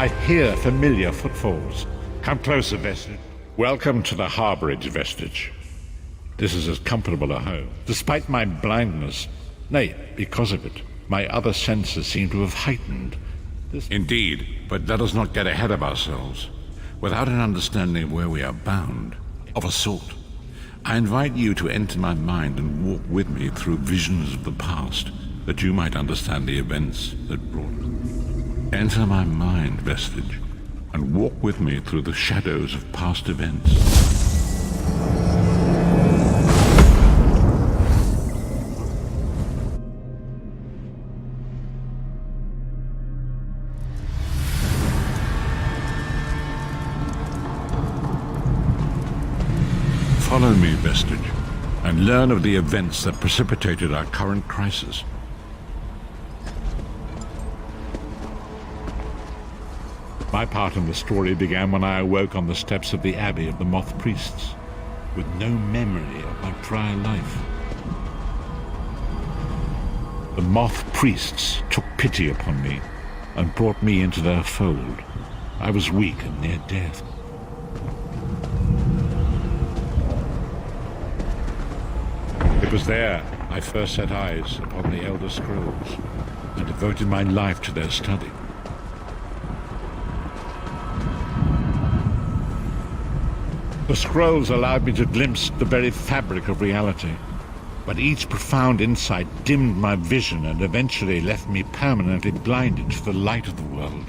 I hear familiar footfalls. Come closer, Vestige. Welcome to the Harborage, Vestige. This is as comfortable a home. Despite my blindness, nay, because of it, my other senses seem to have heightened. Indeed, but let us not get ahead of ourselves. Without an understanding of where we are bound, of a sort, I invite you to enter my mind and walk with me through visions of the past, that you might understand the events that brought us. Enter my mind, Vestige, and walk with me through the shadows of past events. Follow me, Vestige, and learn of the events that precipitated our current crisis. My part in the story began when I awoke on the steps of the Abbey of the Moth Priests, with no memory of my prior life. The Moth Priests took pity upon me and brought me into their fold. I was weak and near death. It was there I first set eyes upon the Elder Scrolls and devoted my life to their study. The scrolls allowed me to glimpse the very fabric of reality, but each profound insight dimmed my vision and eventually left me permanently blinded to the light of the world.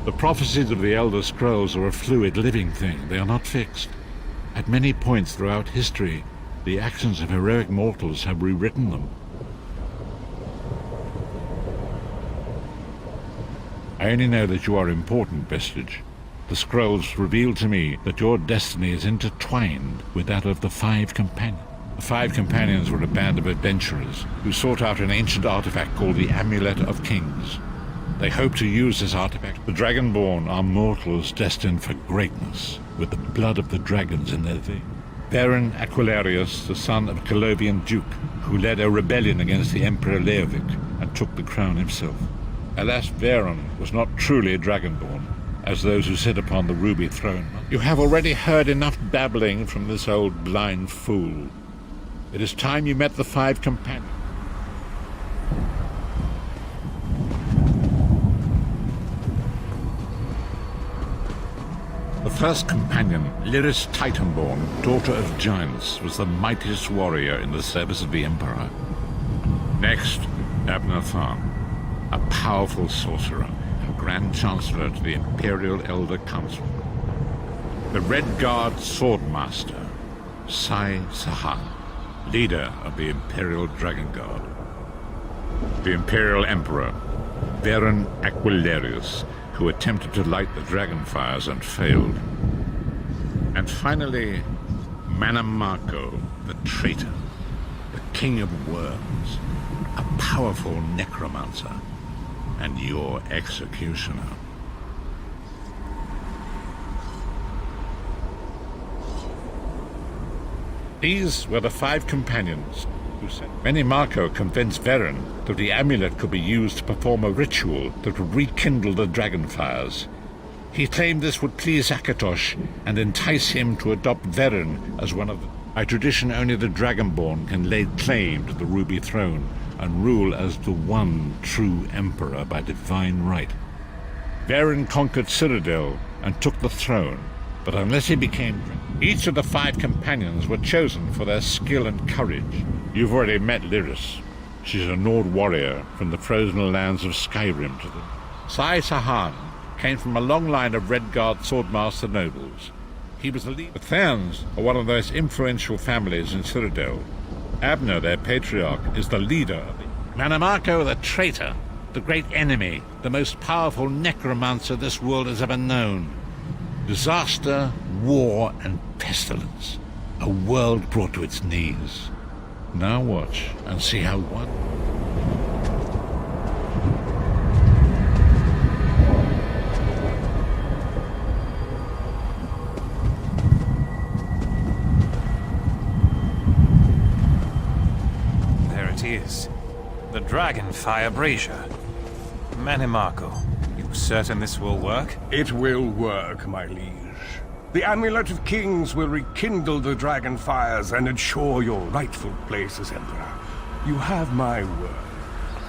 The prophecies of the Elder Scrolls are a fluid, living thing. They are not fixed. At many points throughout history, the actions of heroic mortals have rewritten them. I only know that you are important, Vestige. The scrolls reveal to me that your destiny is intertwined with that of the Five Companions. The Five Companions were a band of adventurers who sought out an ancient artifact called the Amulet of Kings. They hope to use this artifact. The Dragonborn are mortals destined for greatness, with the blood of the dragons in their veins. Baron Aquilarius, the son of a Colovian duke, who led a rebellion against the Emperor Leovic and took the crown himself. Alas, Varen was not truly a Dragonborn, as those who sit upon the ruby throne. You have already heard enough babbling from this old blind fool. It is time you met the Five Companions. The first companion, Lyris Titanborn, daughter of giants, was the mightiest warrior in the service of the Emperor. Next, Abner Tharn, a powerful sorcerer and Grand Chancellor to the Imperial Elder Council. The Red Guard Swordmaster, Sai Sahan, leader of the Imperial Dragon Guard. The Imperial Emperor, Baron Aquilarius, who attempted to light the dragon fires and failed. And finally, Manamarco, the traitor, the king of worms, a powerful necromancer, and your executioner. These were the Five Companions who said Manamarco convinced Varen that the amulet could be used to perform a ritual that would rekindle the dragon fires. He claimed this would please Akatosh and entice him to adopt Varen as one of them. By tradition, only the Dragonborn can lay claim to the Ruby Throne and rule as the one true emperor by divine right. Varen conquered Cyrodiil and took the throne, but unless he became... Each of the Five Companions were chosen for their skill and courage. You've already met Lyris. She's a Nord warrior from the frozen lands of Skyrim to the... Sai Sahan came from a long line of Red Guard Swordmaster nobles. He was the leader. The Therns are one of the most influential families in Cyrodiil. Abner, their patriarch, is the leader of the... Manamarco, the traitor, the great enemy, the most powerful necromancer this world has ever known. Disaster, war, and pestilence. A world brought to its knees. Now watch and see how one... Dragonfire brazier. Manimarco, you certain this will work? It will work, my liege. The Amulet of Kings will rekindle the dragon fires and ensure your rightful place as Emperor. You have my word.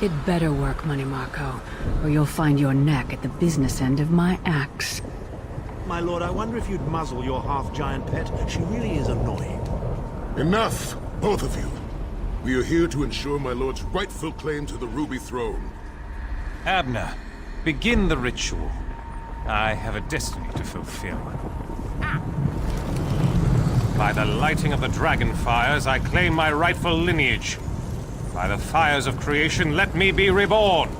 It better work, Manimarco, or you'll find your neck at the business end of my axe. My lord, I wonder if you'd muzzle your half-giant pet. She really is annoying. Enough, both of you. We are here to ensure my lord's rightful claim to the Ruby Throne. Abner, begin the ritual. I have a destiny to fulfill. By the lighting of the dragon fires, I claim my rightful lineage. By the fires of creation, let me be reborn.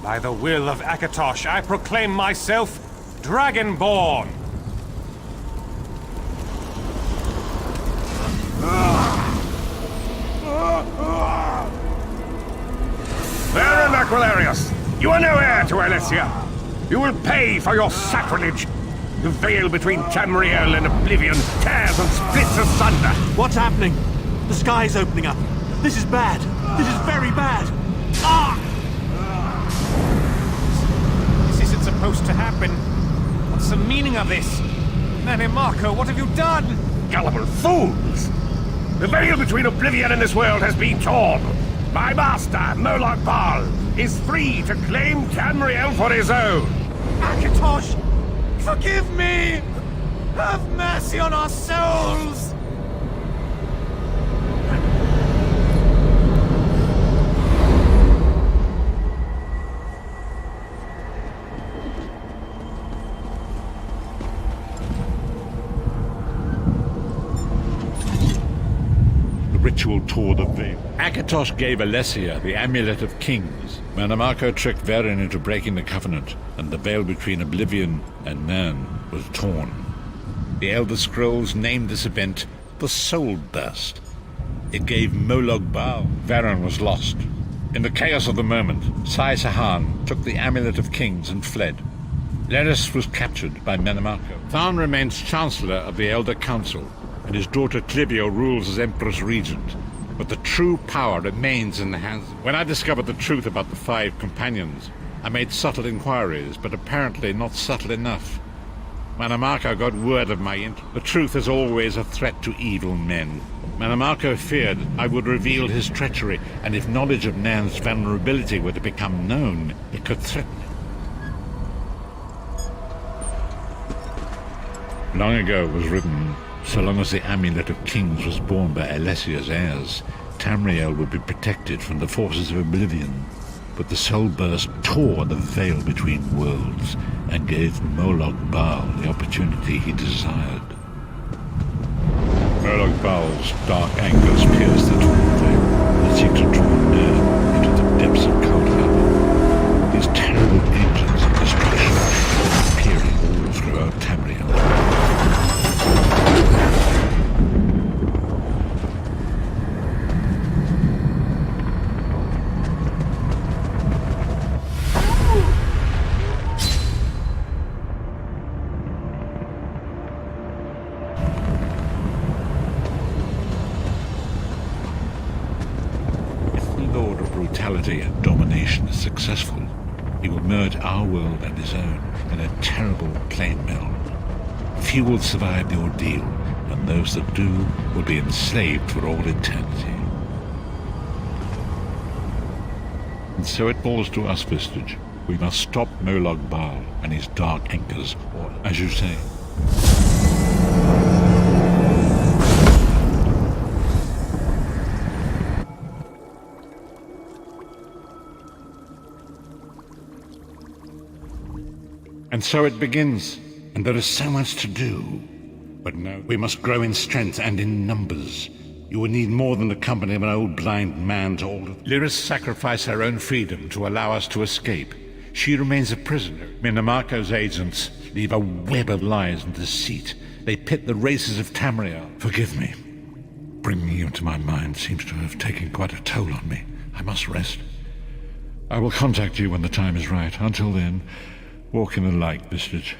By the will of Akatosh, I proclaim myself Dragonborn. Baron Aquilarius, you are no heir to Alesia. You will pay for your sacrilege. The veil between Tamriel and Oblivion tears and splits asunder. What's happening? The sky's opening up. This is bad. This is very bad. Ah! This isn't supposed to happen. What's the meaning of this? Manimarco, what have you done? Gullible fools! The veil between Oblivion and this world has been torn. My master, Moloch Baal, is free to claim Tamriel for his own. Akatosh, forgive me! Have mercy on our souls! The ritual tore the veil. Akatosh gave Alesia the Amulet of Kings. Manimarco tricked Varen into breaking the covenant, and the veil between Oblivion and Nirn was torn. The Elder Scrolls named this event the Soul Burst. It gave Moloch Baal. Varen was lost. In the chaos of the moment, Sai Sahan took the Amulet of Kings and fled. Lyris was captured by Manimarco. Tharn remains Chancellor of the Elder Council, and his daughter Clivio rules as Empress Regent. But the true power remains in the hands. When I discovered the truth about the 5 companions, I made subtle inquiries, but apparently not subtle enough. Manimarco got word of my intent. The truth is always a threat to evil men. Manimarco feared I would reveal his treachery, and if knowledge of Nan's vulnerability were to become known, it could threaten him. Long ago it was written, so long as the Amulet of Kings was borne by Alessia's heirs, Tamriel would be protected from the forces of Oblivion. But the Soul Burst tore the veil between worlds and gave Moloch Baal the opportunity he desired. Moloch Baal's dark angers pierced the torn veil and seemed to draw Nirn into the depths of Coldharbour. These terrible engines of destruction were appearing all throughout Tamriel. Lord of brutality and domination is successful, he will merge our world and his own in a terrible plain meld. Few will survive the ordeal, and those that do will be enslaved for all eternity. And so it falls to us, Vistage. We must stop Moloch Baal and his dark anchors, or, as you say, and so it begins, and there is so much to do. But no, we must grow in strength and in numbers. You will need more than the company of an old blind man to alter. Lyris sacrificed her own freedom to allow us to escape. She remains a prisoner. Manimarco's agents leave a web of lies and deceit. They pit the races of Tamriel. Forgive me. Bringing you into my mind seems to have taken quite a toll on me. I must rest. I will contact you when the time is right. Until then, walk in the light, Vistage.